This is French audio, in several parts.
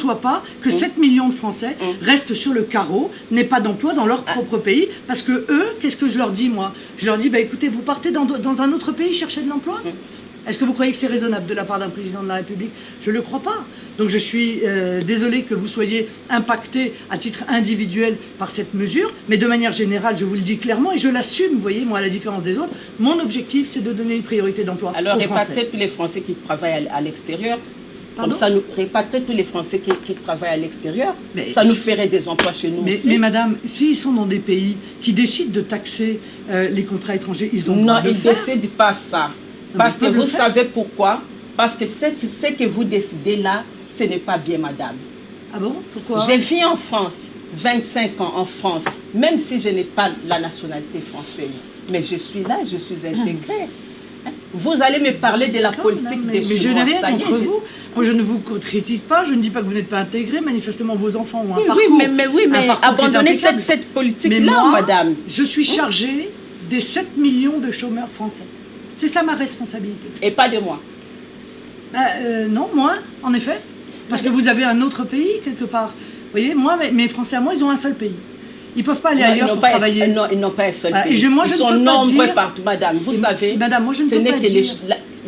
conçois pas que 7 millions de Français restent sur le carreau, n'aient pas d'emploi dans leur propre pays, parce que eux, qu'est-ce que je leur dis moi? Je leur dis, bah écoutez, vous partez dans un autre pays chercher de l'emploi? Est-ce que vous croyez que c'est raisonnable de la part d'un président de la République? Je ne le crois pas. Donc je suis désolé que vous soyez impacté à titre individuel par cette mesure, mais de manière générale, je vous le dis clairement et je l'assume, vous voyez, moi à la différence des autres, mon objectif c'est de donner une priorité d'emploi aux Français. Alors répatrier tous les Français qui travaillent à l'extérieur, comme ça nous répatrier tous les Français qui travaillent à l'extérieur, ça nous ferait des emplois chez nous aussi. Mais madame, s'ils sont dans des pays qui décident de taxer les contrats étrangers, ils ont le droit de le faire. Non, ils ne décident pas ça. Parce que vous savez pourquoi? Parce que ce que vous décidez là, ce n'est pas bien, madame. Ah bon? Pourquoi? J'ai vécu en France, 25 ans en France, même si je n'ai pas la nationalité française. Mais je suis là, je suis intégrée. Vous allez me parler de la politique des Chinois. Mais je n'ai rien contre vous. Moi, je ne vous critique pas, je ne dis pas que vous n'êtes pas intégré. Manifestement, vos enfants ont un parcours. Mais abandonnez cette politique-là, madame. Je suis chargée des 7 millions de chômeurs français. C'est ça ma responsabilité. Et pas de moi. Non, moi, en effet. Parce que vous avez un autre pays, quelque part. Vous voyez, moi, mes Français à moi, ils ont un seul pays. Ils ne peuvent pas aller ailleurs pour travailler. Non, ils n'ont pas un seul pays. Ils sont nombreux partout, madame. Vous savez, madame, moi, je ne peux pas dire...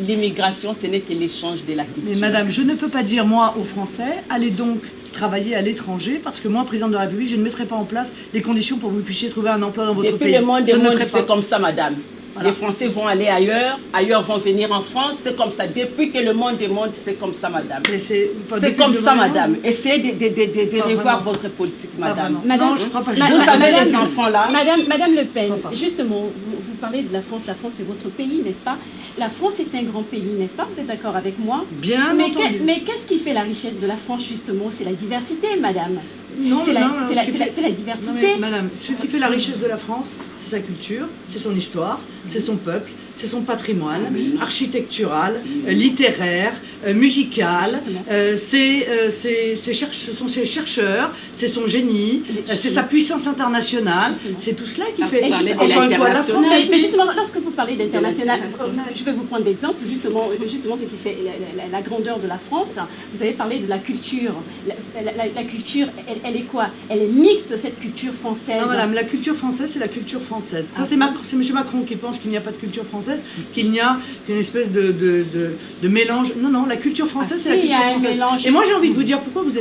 l'immigration, ce n'est que l'échange de la culture. Mais madame, je ne peux pas dire, moi, aux Français, allez donc travailler à l'étranger, parce que moi, président de la République, je ne mettrai pas en place les conditions pour que vous puissiez trouver un emploi dans votre pays. Depuis le monde, c'est comme ça, madame. Voilà. Les Français vont aller ailleurs, ailleurs vont venir en France, c'est comme ça. Depuis que le monde est monde, c'est comme ça, madame. C'est comme ça, madame. Essayez de revoir votre politique, madame. Non, je crois pas. Vous savez, les enfants là. Madame Le Pen, justement, vous parlez de la France c'est votre pays, n'est-ce pas? La France est un grand pays, n'est-ce pas? Vous êtes d'accord avec moi? Bien entendu. Mais qu'est-ce qui fait la richesse de la France, justement? C'est la diversité, madame. C'est la diversité. Non, mais, madame, ce qui fait la richesse de la France, c'est sa culture, c'est son histoire, c'est son peuple, c'est son patrimoine architectural, littéraire, musical, ce sont ses chercheurs, c'est son génie, c'est sa puissance internationale, c'est tout cela qui fait encore une fois la France. Mais justement, lorsque vous parlez d'international, je vais vous prendre d'exemple, justement ce qui fait la grandeur de la France. Vous avez parlé de la culture. La culture, elle est quoi? Elle est mixte, cette culture française. Non, madame, la culture française, c'est la culture française. Ça, c'est M. Macron qui pense qu'il n'y a pas de culture française, qu'il n'y a qu'une espèce de mélange. Non, la culture française, c'est la culture française. Et moi, j'ai envie de vous dire pourquoi vous êtes